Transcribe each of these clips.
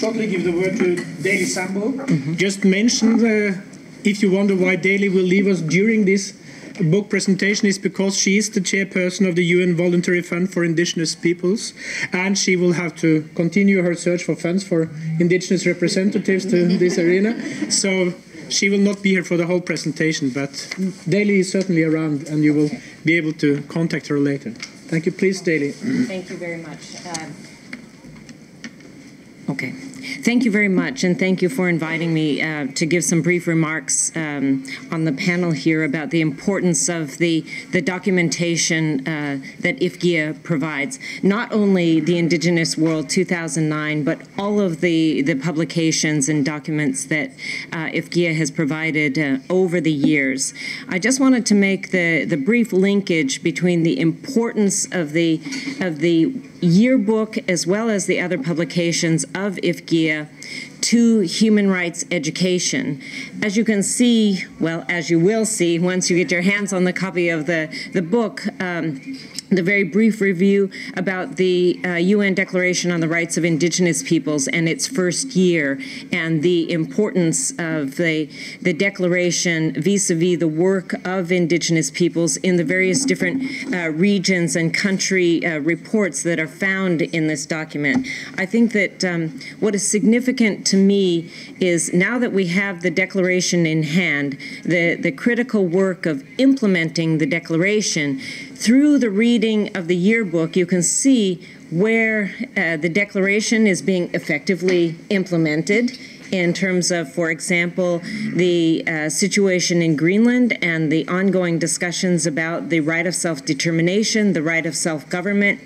shortly give the word to Dalee Sambo. Just mention, if you wonder why Dalee will leave us during this book presentation, is because she is the chairperson of the UN Voluntary Fund for Indigenous Peoples, and she will have to continue her search for funds for indigenous representatives to this arena. So she will not be here for the whole presentation, but Dalee is certainly around, and you will be able to contact her later. Thank you. Please, Dalee. Thank you very much. Okay. Thank you very much, and thank you for inviting me to give some brief remarks on the panel here about the importance of the documentation that IFGIA provides. Not only the Indigenous World 2009, but all of the publications and documents that IFGIA has provided over the years. I just wanted to make the brief linkage between the importance of the yearbook as well as the other publications of IFGIA to human rights education. As you can see, well, as you will see once you get your hands on the copy of the book, the very brief review about the UN Declaration on the Rights of Indigenous Peoples and its first year, and the importance of the declaration vis-a-vis the work of Indigenous peoples in the various different regions and country reports that are found in this document. I think that what is significant to me is, now that we have the declaration in hand, the critical work of implementing the declaration. Through the reading of the yearbook, you can see where the declaration is being effectively implemented in terms of, for example, the situation in Greenland and the ongoing discussions about the right of self-determination, the right of self-government,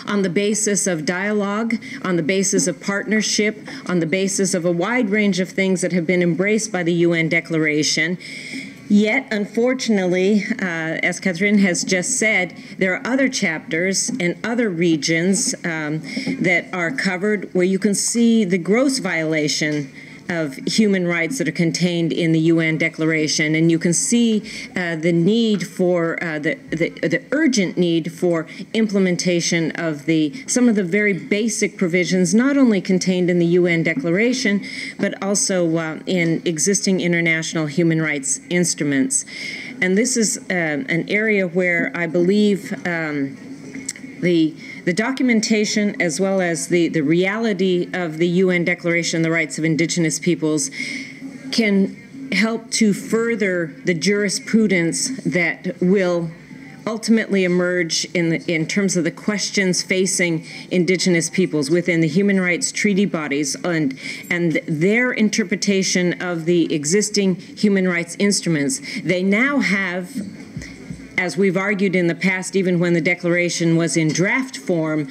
on the basis of dialogue, on the basis of partnership, on the basis of a wide range of things that have been embraced by the UN Declaration. Yet, unfortunately, as Catherine has just said, there are other chapters and other regions that are covered where you can see the gross violation of human rights that are contained in the UN Declaration, and you can see the need for the urgent need for implementation of some of the very basic provisions, not only contained in the UN Declaration, but also in existing international human rights instruments. And this is an area where I believe the documentation, as well as the reality of the UN Declaration on the Rights of Indigenous Peoples, can help to further the jurisprudence that will ultimately emerge in terms of the questions facing Indigenous peoples within the human rights treaty bodies and their interpretation of the existing human rights instruments. They now have, as we've argued in the past, even when the declaration was in draft form,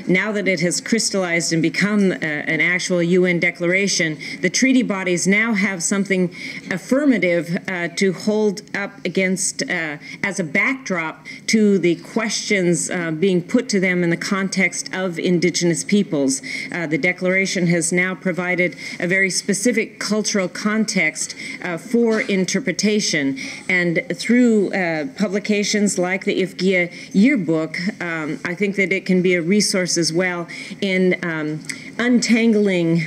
now that it has crystallized and become an actual UN declaration, the treaty bodies now have something affirmative to hold up against as a backdrop to the questions being put to them in the context of Indigenous peoples. The declaration has now provided a very specific cultural context for interpretation, and through publications like the IFGIA yearbook, I think that it can be a resource as well in untangling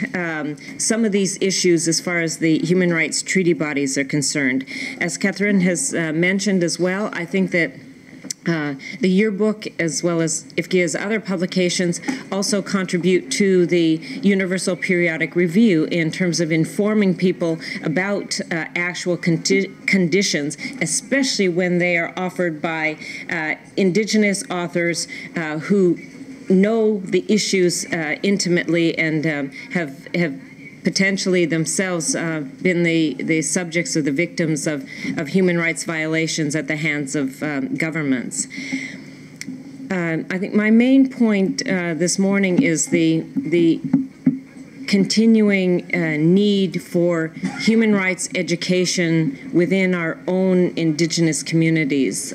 some of these issues as far as the human rights treaty bodies are concerned. As Catherine has mentioned as well, I think that the yearbook, as well as IFGIA's other publications, also contribute to the Universal Periodic Review in terms of informing people about actual conditions, especially when they are offered by Indigenous authors who know the issues intimately and have potentially themselves been the subjects or the victims of human rights violations at the hands of governments. I think my main point this morning is the continuing need for human rights education within our own Indigenous communities.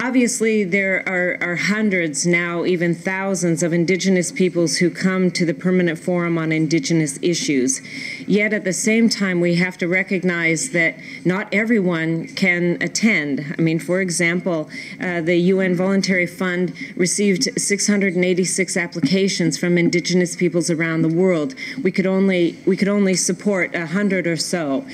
Obviously, there are hundreds now, even thousands of Indigenous peoples who come to the Permanent Forum on Indigenous issues. Yet at the same time, we have to recognize that not everyone can attend. I mean, for example, the UN Voluntary Fund received 686 applications from Indigenous peoples around the world. We could only support 100 or so.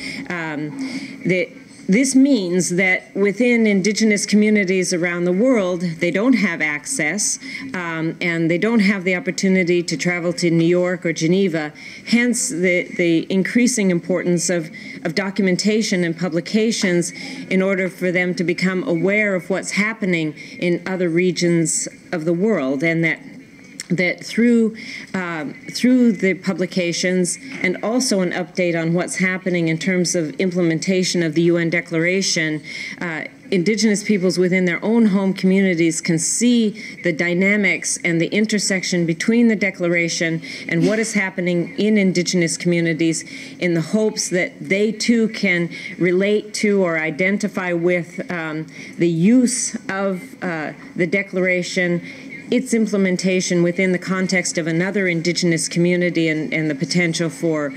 This means that within Indigenous communities around the world, they don't have access and they don't have the opportunity to travel to New York or Geneva, hence the increasing importance of documentation and publications in order for them to become aware of what's happening in other regions of the world, and that through the publications and also an update on what's happening in terms of implementation of the UN Declaration, Indigenous peoples within their own home communities can see the dynamics and the intersection between the Declaration and what is happening in Indigenous communities, in the hopes that they too can relate to or identify with the use of the Declaration, its implementation within the context of another Indigenous community, and the potential for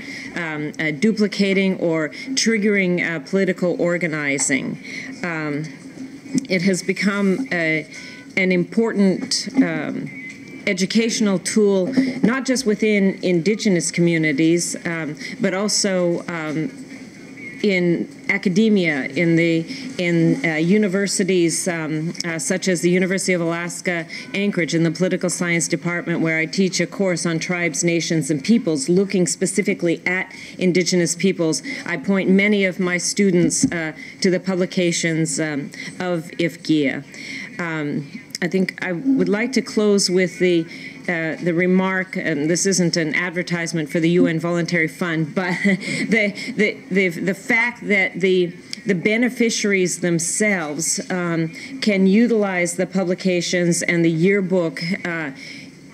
duplicating or triggering political organizing. It has become an important educational tool, not just within Indigenous communities, but also in academia, in universities such as the University of Alaska Anchorage in the Political Science Department, where I teach a course on tribes, nations, and peoples, looking specifically at Indigenous peoples. I point many of my students to the publications of IFGIA. I think I would like to close with the remark, and this isn't an advertisement for the UN Voluntary Fund, but the fact that the beneficiaries themselves can utilize the publications and the yearbook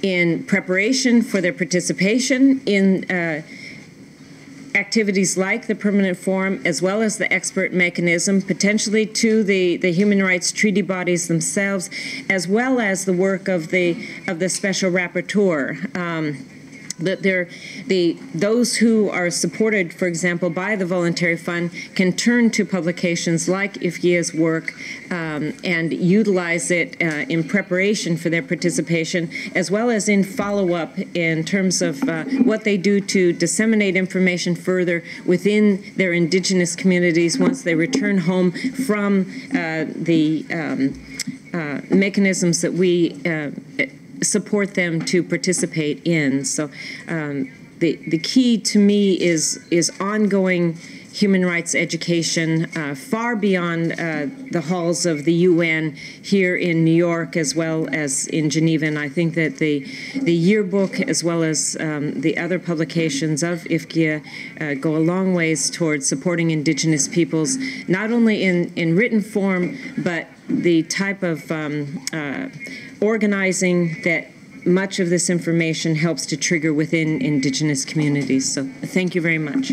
in preparation for their participation in activities like the Permanent Forum, as well as the expert mechanism, potentially to the human rights treaty bodies themselves, as well as the work of the special rapporteur. That those who are supported, for example, by the Voluntary Fund, can turn to publications like IFGIA's work and utilize it in preparation for their participation, as well as in follow-up in terms of what they do to disseminate information further within their Indigenous communities once they return home from the mechanisms that we support them to participate in. So the key to me is ongoing human rights education far beyond the halls of the UN here in New York as well as in Geneva. And I think that the yearbook as well as the other publications of IFGIA go a long ways towards supporting Indigenous peoples, not only in written form, but the type of organizing that much of this information helps to trigger within Indigenous communities. So thank you very much.